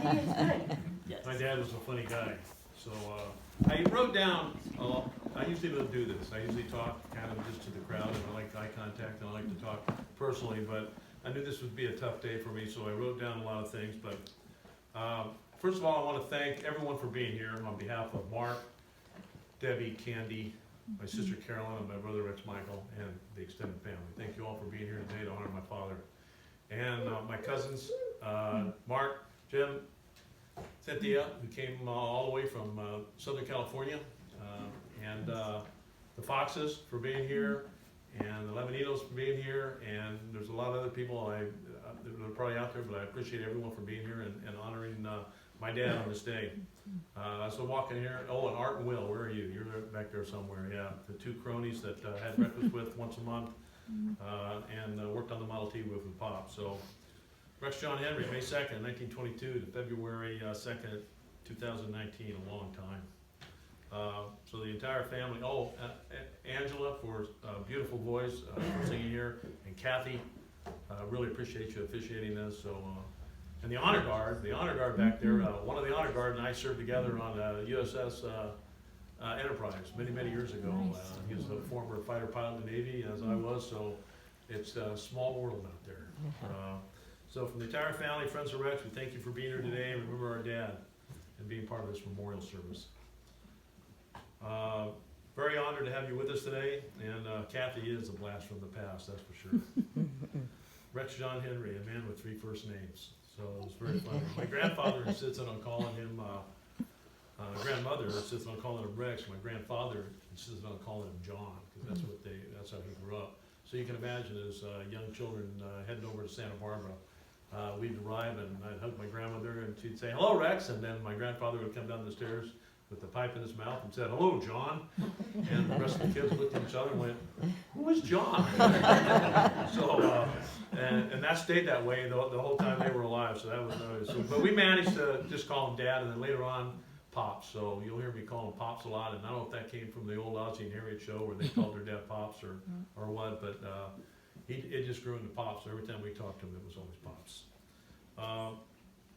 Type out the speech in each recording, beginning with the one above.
He is good. Yes. My dad was a funny guy, so I wrote down, I usually don't do this, I usually talk kind of just to the crowd, and I like eye contact, and I like to talk personally, but I knew this would be a tough day for me, so I wrote down a lot of things, but first of all, I want to thank everyone for being here on behalf of Mark, Debbie, Candy, my sister Carolyn, and my brother Rex Michael, and the extended family. Thank you all for being here today to honor my father. And my cousins, Mark, Jim, Cynthia, who came all the way from Southern California, and the Foxes for being here, and the Lemonitos for being here, and there's a lot of other people that are probably out there, but I appreciate everyone for being here and honoring my dad on this day. So walking here, and Art and Will, where are you? You're back there somewhere, yeah. The two cronies that I had breakfast with once a month, and worked on the Model T with Pop. So Rex John Henry, May 2nd, 1922 to February 2nd, 2019, a long time. So the entire family, Angela for a beautiful voice for singing here, and Kathy, really appreciate you officiating this. So, and the honor guard back there, one of the honor guard and I served together on USS Enterprise many years ago. Nice. He was a former fighter pilot in the Navy, as I was, so it's a small world out there. So from the entire family, friends of Rex, we thank you for being here today, and remember our dad and being part of this memorial service. Very honored to have you with us today, and Kathy is a blast from the past, that's for sure. Rex John Henry, a man with 3 first names, so it was very funny. My grandfather insisted on calling him, grandmother insisted on calling him Rex. My grandfather insisted on calling him John, because that's how he grew up. So you can imagine as young children heading over to Santa Barbara, we'd arrive and I'd hug my grandmother and she'd say, "Hello, Rex," and then my grandfather would come down the stairs with the pipe in his mouth and said, "Hello, John," and the rest of the kids looked at each other and went, "Who is John?" So, and that stayed that way the whole time they were alive, so that was nice. So, but we managed to just call him Dad, and then later on, Pops. So you'll hear me call him Pops a lot, and I don't know if that came from the old Ozzie and Harriet show where they called their dad Pops or what, but it just grew into Pops. So every time we talked to him, it was always Pops.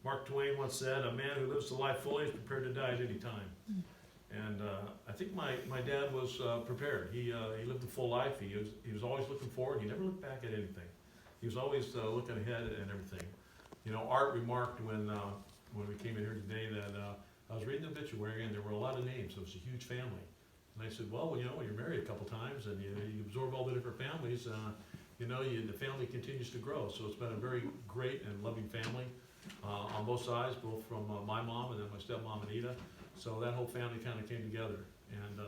Mark Twain once said, "A man who lives the life fully is prepared to die at any time." And I think my dad was prepared. He lived a full life. He was always looking forward. He never looked back at anything. He was always looking ahead and everything. You know, Art remarked when we came in here today that I was reading the obituary and there were a lot of names. It was a huge family. And I said, well, you know, when you're married a couple times and you absorb all the different families, the family continues to grow. So it's been a very great and loving family on both sides, both from my mom and then my stepmom Anita. So that whole family kind of came together. And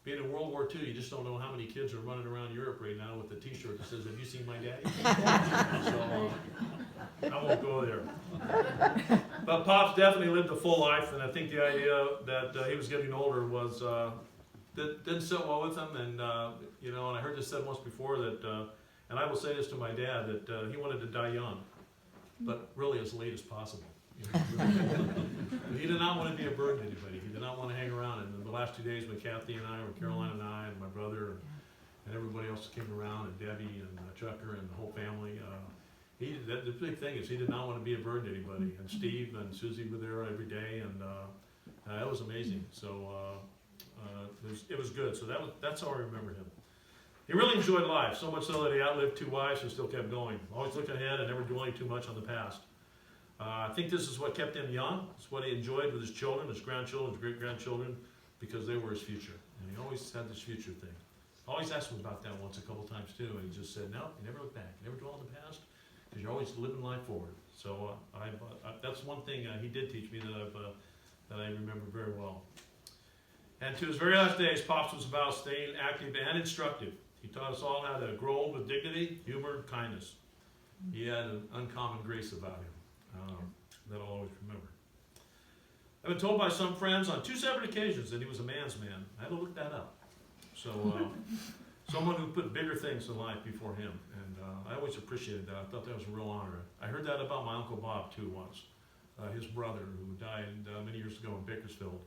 being in World War II, you just don't know how many kids are running around Europe right now with a t-shirt that says, "Have you seen my daddy?" So I won't go there. But Pops definitely lived a full life, and I think the idea that he was getting older was didn't sit well with him. And and I heard this said once before that, and I will say this to my dad, that he wanted to die young, but really as late as possible. He did not want to be a burden to anybody. He did not want to hang around. And the last 2 days when Kathy and I, or Caroline and I, and my brother, and everybody else came around, and Debbie and Chucker and the whole family, the big thing is he did not want to be a burden to anybody. And Steve and Susie were there every day, and it was amazing. So it was good. So that's how I remember him. He really enjoyed life, so much so that he outlived 2 wives and still kept going. Always looking ahead and never dwelling too much on the past. I think this is what kept him young. It's what he enjoyed with his children, his grandchildren, his great-grandchildren, because they were his future. And he always had this future thing. I always asked him about that once a couple times too, and he just said, "No, you never look back. You never dwell on the past, because you're always living life forward." So that's one thing he did teach me that I remember very well. And to his very last days, Pops was about staying active and instructive. He taught us all how to grow old with dignity, humor, and kindness. He had an uncommon grace about him that I'll always remember. I've been told by some friends on 2 separate occasions that he was a man's man. I had to look that up. So someone who put bigger things in life before him, and I always appreciated that. I thought that was a real honor. I heard that about my Uncle Bob too once, his brother who died many years ago in Bakersfield.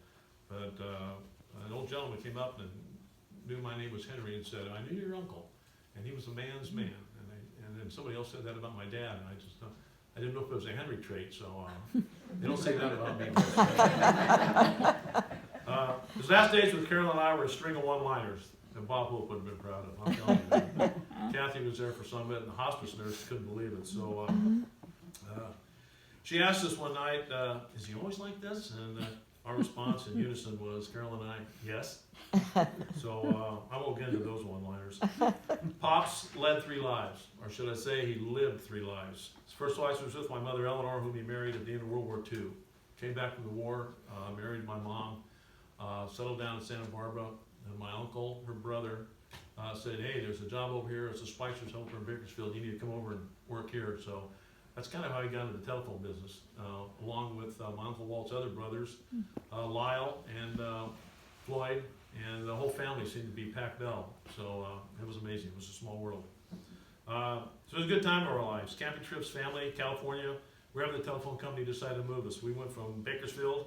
But an old gentleman came up and knew my name was Henry and said, "I knew your uncle," and he was a man's man. And then somebody else said that about my dad, and I just thought, I didn't know if it was a Henry trait, so they don't say that about me. His last days with Carol and I were a string of one-liners that Bob Hope would have been proud of. I'm telling you. Kathy was there for some of it, and the hospice nurse couldn't believe it. So she asked us one night, is he always like this? And our response in unison was, Carol and I, yes. So I won't get into those one-liners. Pops led 3 lives, or should I say he lived 3 lives. His first wife was with my mother Eleanor, whom he married at the end of World War II. Came back from the war, married my mom, settled down in Santa Barbara, and my uncle, her brother, said, hey, there's a job over here, it's a Spicer's helper in Bakersfield, you need to come over and work here. So that's kind of how he got into the telephone business, along with my Uncle Walt's other brothers, Lyle and Floyd, and the whole family seemed to be Pac Bell. So it was amazing. It was a small world. So it was a good time of our lives. Camping trips, family, California. Wherever the telephone company decided to move us. We went from Bakersfield,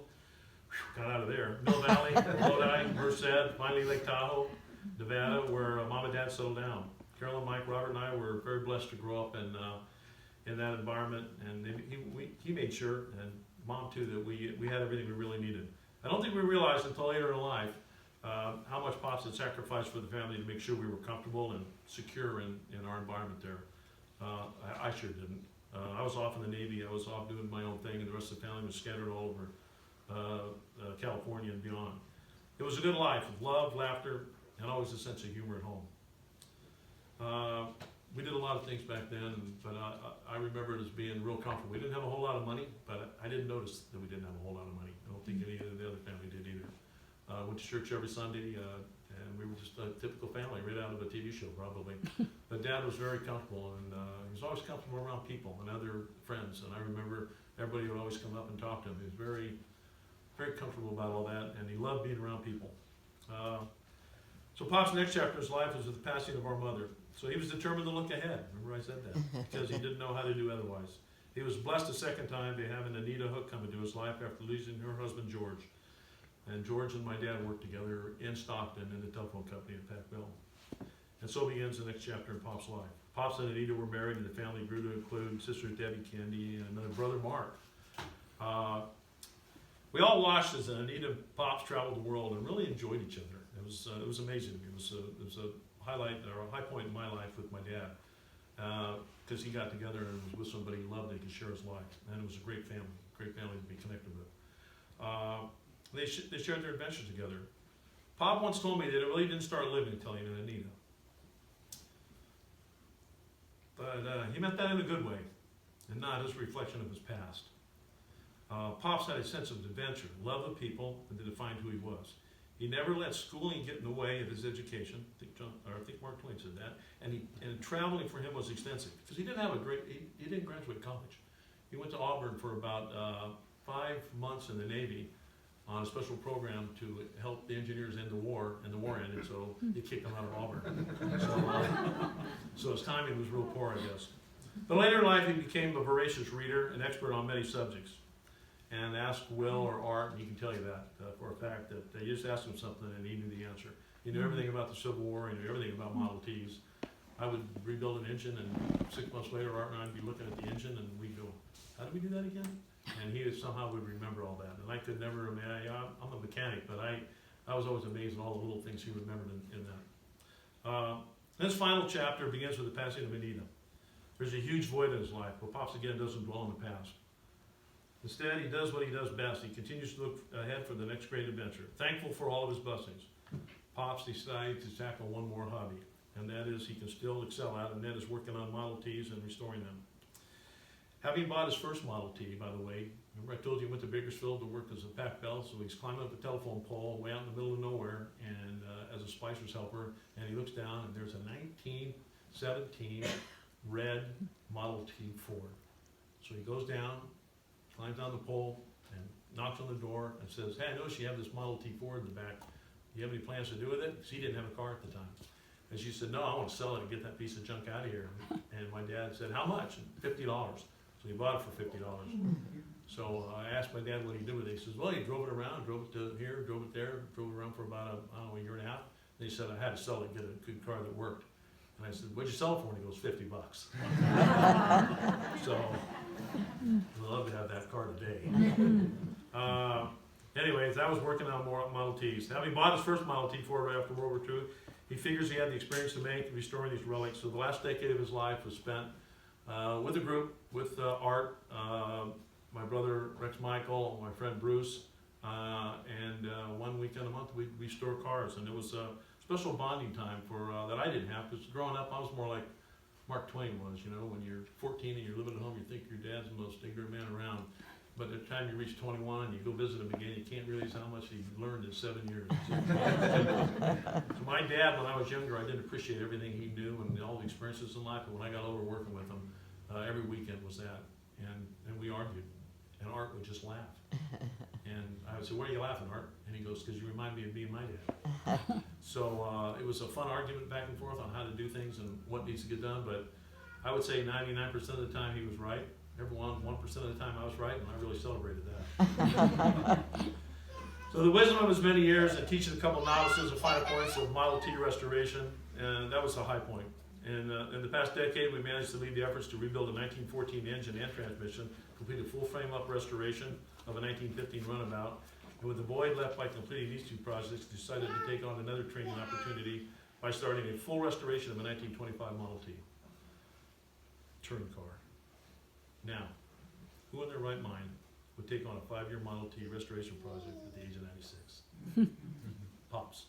got out of there, Mill Valley, Lodi, Merced, finally Lake Tahoe, Nevada, where Mom and Dad settled down. Carolyn, Mike, Robert, and I were very blessed to grow up in that environment, and he made sure, and Mom too, that we had everything we really needed. I don't think we realized until later in life how much Pops had sacrificed for the family to make sure we were comfortable and secure in our environment there. I sure didn't. I was off in the Navy, I was off doing my own thing, and the rest of the family was scattered all over California and beyond. It was a good life of love, laughter, and always a sense of humor at home. We did a lot of things back then, but I remember it as being real comfortable. We didn't have a whole lot of money, but I didn't notice that we didn't have a whole lot of money. I don't think any of the other family did either. Went to church every Sunday, and we were just a typical family, right out of a TV show probably. But Dad was very comfortable, and he was always comfortable around people and other friends. And I remember everybody would always come up and talk to him. He was very, very comfortable about all that, and he loved being around people. So Pop's next chapter in his life was with the passing of our mother. So he was determined to look ahead. Remember I said that? Because he didn't know how to do otherwise. He was blessed a second time by having Anita Hook come into his life after losing her husband George. And George and my dad worked together in Stockton in the telephone company at Pac Bell. And so begins the next chapter in Pop's life. Pops and Anita were married, and the family grew to include sisters Debbie, Candy, and brother Mark. We all watched as Anita and Pops traveled the world and really enjoyed each other. It was amazing. It was a highlight or a high point in my life with my dad, because he got together and was with somebody he loved and he could share his life. And it was a great family to be connected with. They shared their adventures together. Pop once told me that it really didn't start living until he met Anita. But he meant that in a good way, and not as a reflection of his past. Pops had a sense of adventure, love of people, and that defined who he was. He never let schooling get in the way of his education. I think Mark Twain said that. And traveling for him was extensive because he didn't graduate college. He went to Auburn for about 5 months in the Navy on a special program to help the engineers end the war, and the war ended, so they kicked him out of Auburn. So his timing was real poor, I guess. But later in life, he became a voracious reader, an expert on many subjects. And ask Will or Art, and he can tell you that for a fact, that they just asked him something and he knew the answer. He knew everything about the Civil War, he knew everything about Model Ts. I would rebuild an engine, and 6 months later, Art and I would be looking at the engine, and we'd go, how did we do that again? And he somehow would remember all that. And I could never, I'm a mechanic, but I was always amazed at all the little things he remembered in that. This final chapter begins with the passing of Anita. There's a huge void in his life, but Pops again doesn't dwell in the past. Instead, he does what he does best. He continues to look ahead for the next great adventure. Thankful for all of his blessings, Pops decided to tackle one more hobby, and that is he can still excel at, and that is working on Model Ts and restoring them. Having bought his first Model T, by the way, remember I told you he went to Bakersfield to work as a Pac Bell, so he's climbing up a telephone pole way out in the middle of nowhere, and as a Spicer's helper, and he looks down, and there's a 1917 red Model T Ford. So he goes down, climbs down the pole, and knocks on the door and says, hey, I noticed you have this Model T Ford in the back. Do you have any plans to do with it? Because he didn't have a car at the time. And she said, no, I want to sell it and get that piece of junk out of here. And my dad said, how much? $50. So he bought it for $50. So I asked my dad what he did with it. He says, well, he drove it around, drove it to here, drove it there, drove it around for about a year and a half. And he said, I had to sell it and get a good car that worked. And I said, what'd you sell it for? And he goes, $50. So, I'd love to have that car today. Anyways, I was working on more Model Ts. Having bought his first Model T Ford right after World War II, he figures he had the experience to make restoring these relics. So the last decade of his life was spent with a group, with Art, my brother Rex Michael, my friend Bruce, and 1 weekend a month we restore cars. And it was a special bonding time for that I didn't have, because growing up I was more like Mark Twain was, you know, when you're 14 and you're living at home, you think your dad's the most ignorant man around. But by the time you reach 21 and you go visit him again, you can't realize how much he learned in 7 years. So my dad, when I was younger, I didn't appreciate everything he knew and all the experiences in life. But when I got older working with him, every weekend was that. And we argued. And Art would just laugh. And I would say, why are you laughing, Art? And he goes, because you remind me of me and my dad. So it was a fun argument back and forth on how to do things and what needs to get done. But I would say 99% of the time he was right. Everyone, 1% of the time I was right, and I really celebrated that. So the wisdom of his many years and teaching a couple novices the final points of Model T restoration, and that was a high point. And in the past decade, we managed to lead the efforts to rebuild a 1914 engine and transmission, complete a full frame-up restoration of a 1915 runabout, and with the void left by completing these two projects, decided to take on another training opportunity by starting a full restoration of a 1925 Model T touring car. Now, who in their right mind would take on a 5-year Model T restoration project at the age of 96? Pops.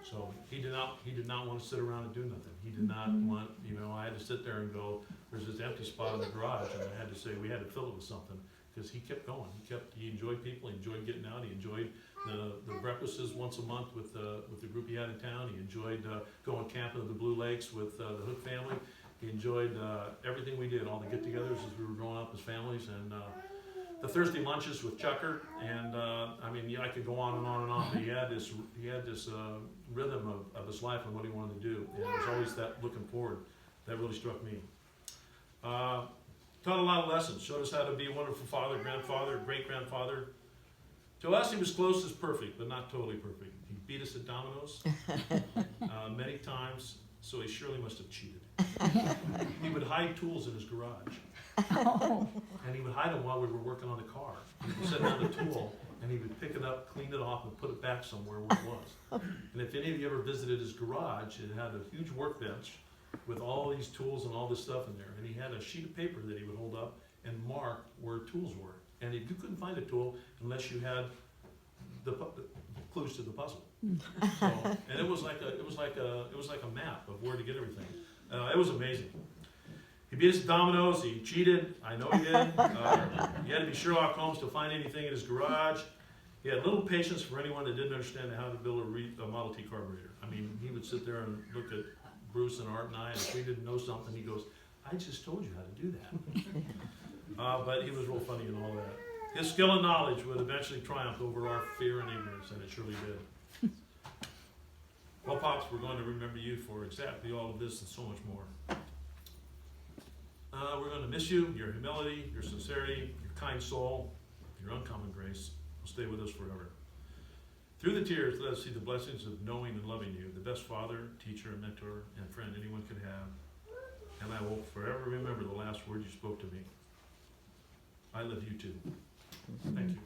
So he did not want to sit around and do nothing. He did not want, you know, I had to sit there and go, there's this empty spot in the garage, and I had to say, we had to fill it with something, because he kept going. He enjoyed people, he enjoyed getting out, he enjoyed the breakfasts once a month with the group he had in town. He enjoyed going camping at the Blue Lakes with the Hook family. He enjoyed everything we did, all the get-togethers as we were growing up as families, and the Thursday lunches with Chucker. And I mean, yeah, I could go on and on and on. But he had this rhythm of his life and what he wanted to do, and it was always that looking forward that really struck me. Taught a lot of lessons. Showed us how to be a wonderful father, grandfather, great-grandfather. To us, he was close as perfect, but not totally perfect. He beat us at dominoes many times, so he surely must have cheated. He would hide tools in his garage. And he would hide them while we were working on the car. He would set down the tool, and he would pick it up, clean it off, and put it back somewhere where it was. And if any of you ever visited his garage, it had a huge workbench with all these tools and all this stuff in there. And he had a sheet of paper that he would hold up and mark where tools were. And you couldn't find a tool unless you had the clues to the puzzle. So, and it was like a map of where to get everything. It was amazing. He beat us at dominoes. He cheated. I know he did. He had to be Sherlock Holmes to find anything in his garage. He had little patience for anyone that didn't understand how to build a Model T carburetor. I mean, he would sit there and look at Bruce and Art and I, and if we didn't know something, he goes, "I just told you how to do that." But he was real funny and all that. His skill and knowledge would eventually triumph over our fear and ignorance, and it surely did. Well, Pops, we're going to remember you for exactly all of this and so much more. We're going to miss you, your humility, your sincerity, your kind soul, your uncommon grace will stay with us forever. Through the tears, let us see the blessings of knowing and loving you, the best father, teacher, mentor, and friend anyone could have. And I will forever remember the last word you spoke to me. I love you too. Thank you.